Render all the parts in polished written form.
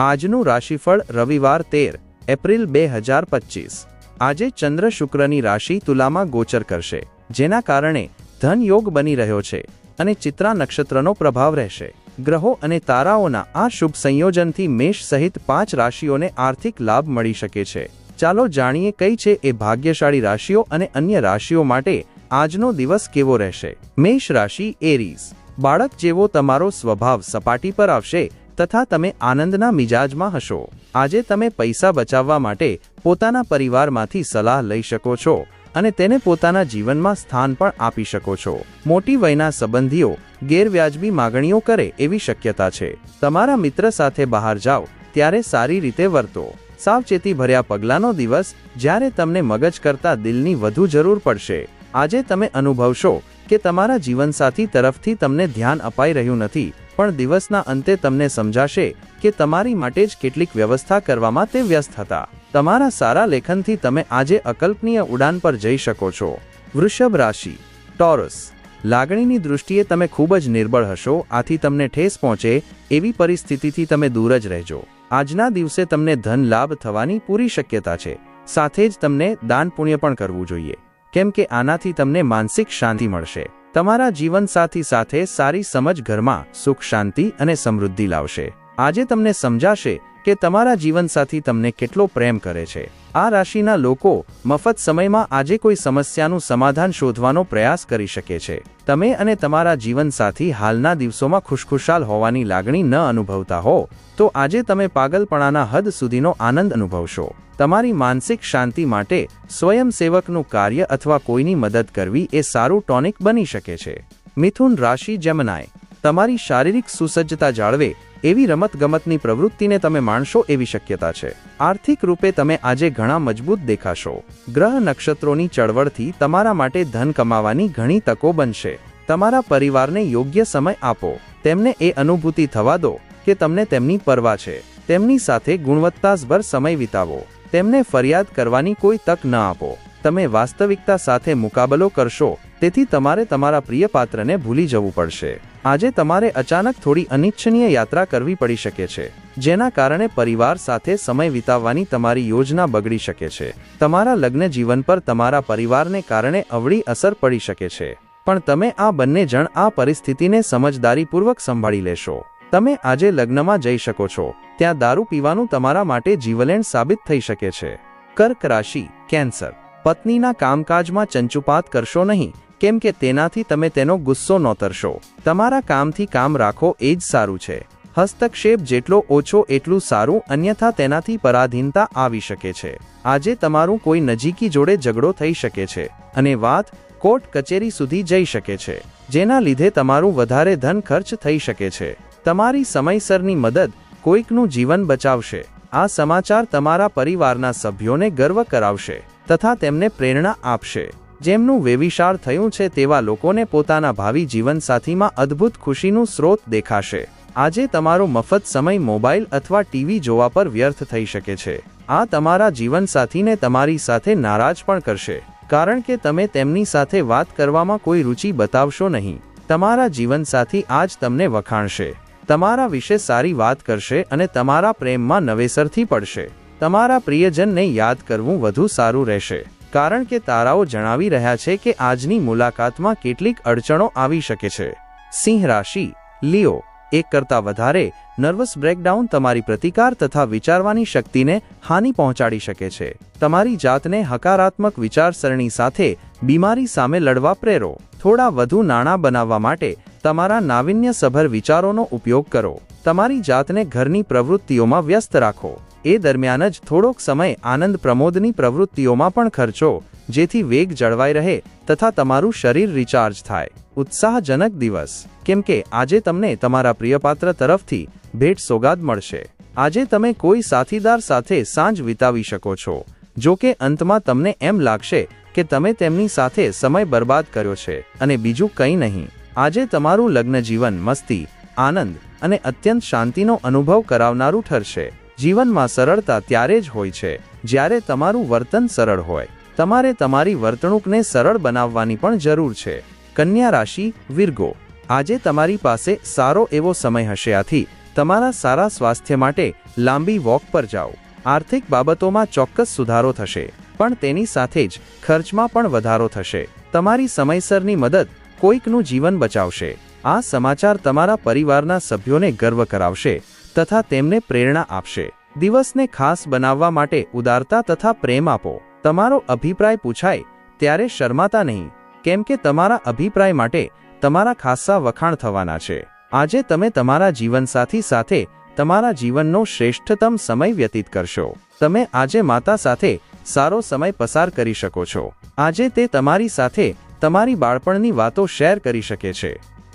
આજનું રાશિફળ રવિવાર 13 એપ્રિલ 2025। આજે ચંદ્ર શુક્રની રાશિ તુલામાં ગોચર કરશે, જેના કારણે ધન યોગ બની રહ્યો છે અને ચિત્રા નક્ષત્રનો પ્રભાવ રહેશે। ગ્રહો અને તારાઓના આ શુભ સંયોજનથી મેષ સહિત 5 રાશિઓને આર્થિક લાભ મળી શકે છે। ચાલો જાણીએ કઈ છે એ ભાગ્યશાળી રાશિઓ અને અન્ય રાશિઓ માટે આજનો દિવસ કેવો રહેશે। મેષ રાશિ એરીઝ। બાળક જેવો તમારો સ્વભાવ સપાટી પર આવશે તથા તમે આનંદના મિજાજમાં હશો। આજે તમે પૈસા બચાવવા માટે પોતાના પરિવારમાંથી સલાહ લઈ શકો છો અને તેને પોતાના જીવનમાં સ્થાન પણ આપી શકો છો। મોટી વયના સંબંધીઓ ગેરવ્યાજબી માગણીઓ કરે એવી શક્યતા છે। તમારા મિત્ર સાથે બહાર જાઓ ત્યારે સારી રીતે વર્તો। સાવચેતી ભર્યા પગલાંનો દિવસ, જ્યારે તમને મગજ કરતાં દિલની વધુ જરૂર પડશે। આજે તમે અનુભવશો કે તમારા જીવનસાથી તરફથી તમને ધ્યાન અપાઈ રહ્યું નથી, પણ દિવસના અંતે તમને સમજાશે કે તમારી માટે જ કેટલીક વ્યવસ્થા કરવામાં તે વ્યસ્ત હતા। તમારા સારા લેખનથી તમે આજે અકલ્પનીય ઉડાન પર જઈ શકો છો। વૃષભ રાશિ ટોરસ। લાગણીની દૃષ્ટિએ તમે ખૂબ જ નિર્બળ હશો, આથી તમને ઠેસ પહોંચે એવી પરિસ્થિતિથી તમે દૂર જ રહેજો। આજના દિવસે તમને ધન લાભ થવાની પૂરી શક્યતા છે, સાથે જ તમને દાન પુણ્ય પણ કરવું જોઈએ, કેમ કે આનાથી તમને માનસિક શાંતિ મળશે। તમારા જીવનસાથી સાથે સારી સમજ ઘરમાં સુખ, શાંતિ અને સમૃદ્ધિ લાવશે। આજે તમને સમજાશે કે તમારા જીવનસાથી તમને કેટલો પ્રેમ કરે છે। આ રાશિના લોકો મફત સમયમાં આજે કોઈ સમસ્યાનું સમાધાન શોધવાનો પ્રયાસ કરી શકે છે। તમે અને તમારા જીવનસાથી હાલના દિવસોમાં ખુશખુશાલ હોવાની લાગણી ન અનુભવતા હો તો આજે તમે પાગલપણાના હદ સુધીનો આનંદ અનુભવશો। તમારી માનસિક શાંતિ માટે સ્વયંસેવકનું કાર્ય અથવા કોઈની મદદ કરવી એ સારું ટોનિક બની શકે છે। મિથુન રાશિ જેમિનાઈ। તમારી શારીરિક સુસજ્જતા જાળવે એવી રમતગમતની પ્રવૃત્તિને તમે માણશો એવી શક્યતા છે। આર્થિક રૂપે તમે આજે ઘણા મજબૂત દેખાશો। ગ્રહ નક્ષત્રોની ચળવળથી તમારા માટે ધન કમાવાની ઘણી તકો બનશે। તમારા પરિવારને યોગ્ય સમય આપો, તેમને એ અનુભૂતિ થવા દો કે તમને તેમની પરવા છે। તેમની સાથે ગુણવત્તાસભર સમય વિતાવો, તેમને ફરિયાદ કરવાની કોઈ તક ન આપો। તમે વાસ્તવિકતા સાથે મુકાબલો કરશો, તેથી તમારે તમારા પ્રિય પાત્રને ભૂલી જવું પડશે। આજે તમારે અચાનક થોડી અનિચ્છનીય યાત્રા કરવી પડી શકે છે, જેના કારણે પરિવાર સાથે સમય વિતાવવાની તમારી યોજના બગડી શકે છે। તમારા લગ્ન જીવન પર તમારા પરિવારને કારણે અવળી અસર પડી શકે છે, પણ તમે આ બંને જણ આ પરિસ્થિતિને સમજદારીપૂર્વક સંભાળી લેશો। તમે આજે લગ્નમાં જઈ શકો છો, ત્યાં દારૂ પીવાનું તમારા માટે જીવલેણ સાબિત થઈ શકે છે। કર્ક રાશિ કેન્સર। પત્નીના કામકાજમાં ચંચુપાત કરશો નહીં, કેમ કે તેનાથી તમે તેનો ગુસ્સો નોતરશો। તમારા કામથી કામ રાખો એ જ સારું છે। હસ્તક્ષેપ જેટલો ઓછો એટલું સારું, અન્યથા તેનાથી પરાધીનતા આવી શકે છે। આજે તમારું કોઈ નજીકી જોડે ઝઘડો થઈ શકે છે અને વાત કોર્ટ કચેરી સુધી જઈ શકે છે, જેના લીધે તમારું વધારે ધન ખર્ચ થઈ શકે છે। તમારી સમયસરની મદદ કોઈકનું જીવન બચાવશે। આ સમાચાર તમારા પરિવારના સભ્યોને ગર્વ કરાવશે તથા તેમને પ્રેરણા આપશે। જેમનું વેવિશાળ થયું છે તેવા લોકોને પોતાના ભાવિ જીવનસાથીમાં અદ્ભુત ખુશીનું સ્રોત દેખાશે। આજે તમારો મફત સમય મોબાઈલ અથવા ટીવી જોવા પર વ્યર્થ થઈ શકે છે। આ તમારા જીવનસાથીને તમારી સાથે નારાજ પણ કરશે, કારણ કે તમે તેમની સાથે વાત કરવામાં કોઈ રુચિ બતાવશો નહીં। તમારા જીવનસાથી આજ તમને વખાણશે, તમારા વિશે સારી વાત કરશે અને તમારા પ્રેમમાં નવેસરથી પડશે। તમારા પ્રિયજનને યાદ કરવું વધુ સારું રહેશે, કારણ કે તારાઓ જણાવી રહ્યા છે કે આજની મુલાકાતમાં કેટલીક અડચણો આવી શકે છે। સિંહ રાશિ લિયો। એક કરતાં વધારે નર્વસ બ્રેકડાઉન તમારી પ્રતિકાર તથા વિચારવાની શક્તિને હાનિ પહોંચાડી શકે છે। તમારી જાતને હકારાત્મક વિચારસરણી સાથે બીમારી સામે લડવા પ્રેરો। થોડા વધુ નાણાં બનાવવા માટે તમારા નાવીન્યસભર વિચારોનો ઉપયોગ કરો। તમારી જાતને ઘરની પ્રવૃત્તિઓમાં વ્યસ્ત રાખો। એ દરમિયાન જ થોડોક સમય આનંદ પ્રમોદની પ્રવૃત્તિઓમાં પણ ખર્ચો, જેથી વેગ જળવાઈ રહે તથા તમારું શરીર રિચાર્જ થાય। ઉત્સાહજનક દિવસ, કેમ કે આજે તમને તમારા પ્રિયપાત્ર તરફથી ભેટ સોગાદ મળશે। આજે તમે કોઈ સાથીદાર સાથે સાંજ વિતાવી શકો છો, જો કે અંતમાં તમને એમ લાગશે કે તમે તેમની સાથે સમય બરબાદ કર્યો છે અને બીજું કંઈ નહીં। આજે તમારું લગ્ન જીવન મસ્તી, આનંદ અને અત્યંત શાંતિનો અનુભવ કરાવનારું ઠરશે। જીવનમાં સરળતા ત્યારે જ હોય છે જ્યારે તમારું વર્તન સરળ હોય। તમારે તમારી વર્તણૂકને સરળ બનાવવાની પણ જરૂર છે। કન્યા રાશિ વિર્ગો। આજે તમારી પાસે સારો એવો સમય હશે, આથી તમારા સારા સ્વાસ્થ્ય માટે લાંબી વોક પર જાઓ. આર્થિક બાબતોમાં ચોક્કસ સુધારો થશે, પણ તેની સાથે જ ખર્ચમાં પણ વધારો થશે. તમારી સમયસરની મદદ કોઈકનું જીવન બચાવશે. આ સમાચાર તમારા પરિવારના સભ્યોને ગર્વ કરાવશે તથા તેમને પ્રેરણા આપશે. દિવસને ખાસ બનાવવા માટે ઉદારતા તથા પ્રેમ આપો. તમારો અભિપ્રાય પૂછાય ત્યારે શરમાતા નહીં, કેમ કે તમારા અભિપ્રાય માટે તમારા ખાસ્સા વખાણ થવાના છે. આજે તમે તમારા જીવનસાથી સાથે તમારા જીવનનો શ્રેષ્ઠતમ સમય વ્યતીત કરશો. તમે આજે માતા સાથે સારો સમય પસાર કરી શકો છો. આજે તે તમારી સાથે તમારી બાળપણની વાતો શેર કરી શકે છે.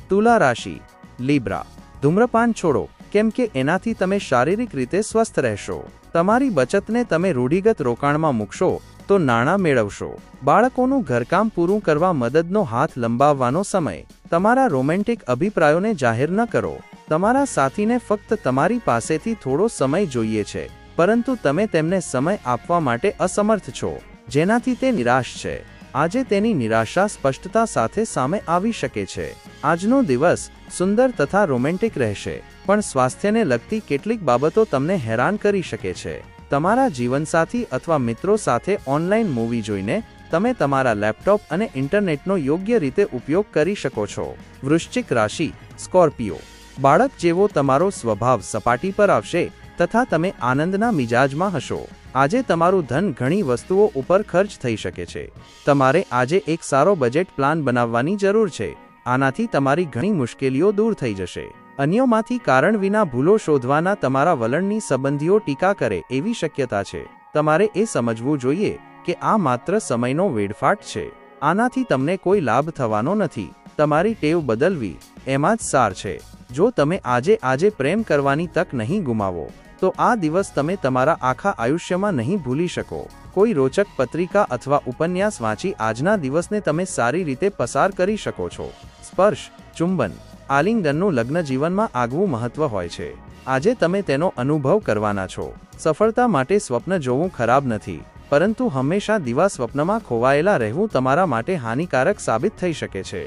તુલા રાશિ, લીબ્રા. ધૂમ્રપાન છોડો, કેમ કે એનાથી તમે શારીરિક રીતે સ્વસ્થ રહેશો. તમારી બચતને તમે રૂઢિગત રોકાણમાં મૂકશો તો નાણાં મેળવશો. બાળકોનું ઘરકામ પૂરું કરવા મદદનો હાથ લંબાવવાનો સમય. તમારા રોમેન્ટિક અભિપ્રાયોને જાહેર ન કરો. તમારા સાથીને ફક્ત તમારી પાસેથી થોડો સમય જોઈએ છે, પરંતુ તમે તેમને સમય આપવા માટે અસમર્થ છો, જેનાથી તે નિરાશ છે. આજે તેની નિરાશા સ્પષ્ટતા સાથે સામે આવી શકે છે. આજનો દિવસ સુંદર તથા રોમેન્ટિક રહેશે, પણ સ્વાસ્થ્યને લગતી કેટલીક બાબતો તમને હેરાન કરી શકે છે. તમારા જીવનસાથી અથવા મિત્રો સાથે ઓનલાઈન મૂવી જોઈને તમે તમારા લેપટોપ અને ઇન્ટરનેટનો યોગ્ય રીતે ઉપયોગ કરી શકો છો. વૃશ્ચિક રાશિ, સ્કોર્પિયો. બાળક જેવો તમારો સ્વભાવ સપાટી પર આવશે તથા તમે આનંદના મિજાજમાં હશો. આજે તમારું ધન ઘણી વસ્તુઓ ઉપર ખર્ચ થઈ શકે છે. તમારે આજે એક સારો બજેટ પ્લાન બનાવવાની જરૂર છે. આનાથી તમારી ઘણી મુશ્કેલીઓ દૂર થઈ જશે. અન્યોમાંથી કારણ વિના ભૂલો શોધવાના તમારા વલણની સંબંધીઓ ટીકા કરે એવી શક્યતા છે. તમારે એ સમજવું જોઈએ કે આ માત્ર સમયનો વેડફાટ છે. આનાથી તમને કોઈ લાભ થવાનો નથી. તમારી ટેવ બદલવી એમાં જ સાર છે. જો તમે આજે પ્રેમ કરવાની તક નહીં ગુમાવો તો આ દિવસ તમે તમારા આખા આયુષ્યમાં નહીં ભૂલી શકો. કોઈ રોચક પત્રિકા અથવા ઉપન્યાસ વાંચી આજના દિવસને તમે સારી રીતે પસાર કરી શકો છો. સ્પર્શ, ચુંબન, આલિંગનનું લગ્ન જીવનમાં આગવું મહત્વ હોય છે. આજે તમે તેનો અનુભવ કરવાના છો. સફળતા માટે સ્વપ્ન જોવું ખરાબ નથી, પરંતુ હંમેશા દિવા સ્વપ્નમાં ખોવાયેલા રહેવું તમારા માટે હાનિકારક સાબિત થઈ શકે છે.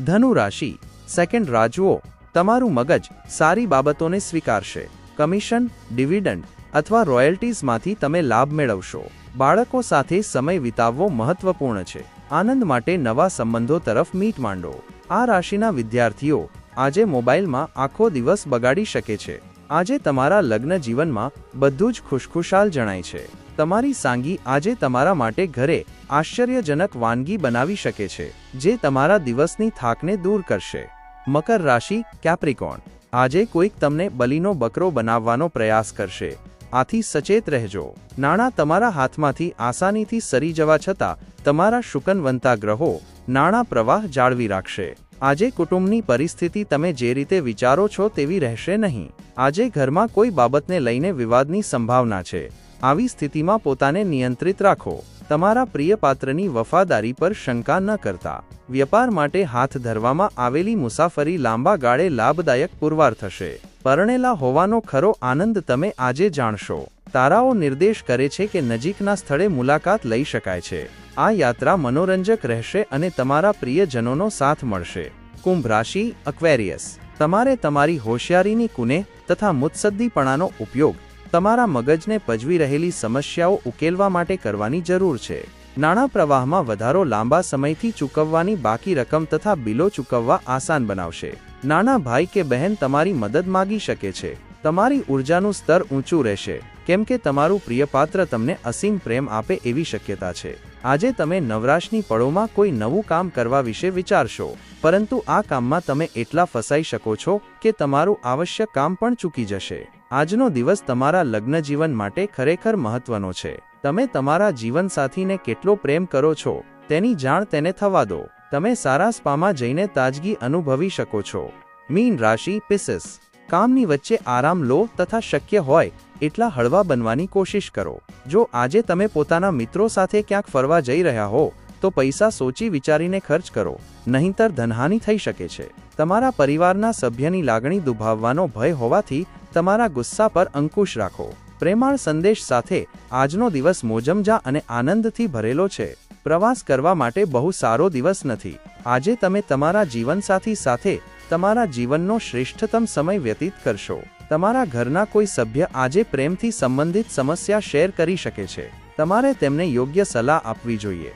ધનુ રાશિ, સેકન્ડ રાહ જુઓ. તમારું મગજ સારી બાબતોને સ્વીકારશે. કમિશન, ડિવિડન્ડ અથવા રોયલ્ટીઝમાંથી તમે લાભ મેળવશો. બાળકો સાથે સમય વિતાવવો મહત્વપૂર્ણ છે. આનંદ માટે નવા સંબંધો તરફ મીટ માંડો. આ રાશિના વિદ્યાર્થીઓ આજે મોબાઈલમાં આખો દિવસ બગાડી શકે છે. આજે તમારા લગ્ન જીવનમાં બધું જ ખુશખુશાલ જણાય છે. તમારી સાંગી આજે તમારા માટે ઘરે આશ્ચર્યજનક વાનગી બનાવી શકે છે, જે તમારા દિવસની થાકને દૂર કરશે. મકર રાશિ, કેપ્રિકોર્ન. આજે કોઈક તમને બલીનો બકરો બનાવવાનો પ્રયાસ કરશે. આથી સચેત રહેજો. નાણાં તમારા હાથમાંથી આસાનીથી સરી જવા છતાં તમારા શુકનવંતા ગ્રહો નાણાં પ્રવાહ જાળવી રાખશે. આજે કુટુંબની પરિસ્થિતિ તમે જે રીતે વિચારો છો તેવી રહેશે નહીં. આજે ઘરમાં કોઈ બાબતને લઈને વિવાદની સંભાવના છે. આવી સ્થિતિમાં પોતાને નિયંત્રિત રાખો. તમારા પ્રિય પાત્રની વફાદારી પર શંકા ન કરતા. વ્યાપાર માટે હાથ ધરવામાં આવેલી મુસાફરી લાંબા ગાળે લાભદાયક પુરવાર થશે. પરણેલા હોવાનો ખરો આનંદ તમે આજે જાણશો. તારાઓ નિર્દેશ કરે છે કે નજીકના સ્થળે મુલાકાત લઈ શકાય છે. આ યાત્રા મનોરંજક રહેશે અને તમારા પ્રિયજનોનો સાથ મળશે. કુંભ રાશિ, અક્વેરિયસ. તમારે તમારી હોશિયારીની કુને તથા મુત્સદ્દીપણાનો ઉપયોગ તમારા મગજને પજવી રહેલી સમસ્યાઓ ઉકેલવા માટે કરવાની જરૂર છે. નાણાં પ્રવાહમાં વધારો લાંબા સમયથી ચૂકવવાની બાકી રકમ તથા બિલો ચૂકવવા આસાન બનાવશે. નાના ભાઈ કે બહેન તમારી મદદ માગી શકે છે. તમારી ઉર્જાનું સ્તર ઊંચું રહેશે, કેમ કે તમારું પ્રિય પાત્ર તમને અસીમ પ્રેમ આપે એવી શક્યતા છે. આજે તમે નવરાશની પળોમાં કોઈ નવું કામ કરવા વિશે વિચારશો, પરંતુ આ કામમાં તમે એટલા ફસાઈ શકો છો કે તમારું આવશ્યક કામ પણ ચૂકી જશે. આજનો દિવસ તમારા લગ્ન જીવન માટે ખરેખર મહત્વનો છે. તમે તમારા જીવનસાથીને કેટલો પ્રેમ કરો છો તેની જાણ તેને થવા દો. તમે સારા સ્પામાં જઈને તાજગી અનુભવી શકો છો. મીન રાશિ, પિસિસ. કામની વચ્ચે આરામ લો તથા શક્ય હોય એટલા હળવા બનવાની કોશિશ કરો. જો આજે તમે પોતાના મિત્રો સાથે ક્યાંક ફરવા જઈ રહ્યા હો તો પૈસા સોચી વિચારીને ખર્ચ કરો, નહીંતર ધનહાનિ થઈ શકે છે. તમારા પરિવારના સભ્યની લાગણી દુભાવવાનો ભય હોવાથી તમારા ગુસ્સા પર અંકુશ રાખો. પ્રેમાળ સંદેશ સાથે આજનો દિવસ મોજમજા અને આનંદથી ભરેલો છે. પ્રવાસ કરવા માટે બહુ સારો દિવસ નથી. આજે તમે તમારા જીવનસાથી સાથે તમારા જીવનનો શ્રેષ્ઠતમ સમય વ્યતીત કરશો. તમારા ઘરના કોઈ સભ્ય આજે પ્રેમથી સંબંધિત સમસ્યા શેર કરી શકે છે. તમારે તેમને યોગ્ય સલાહ આપવી જોઈએ.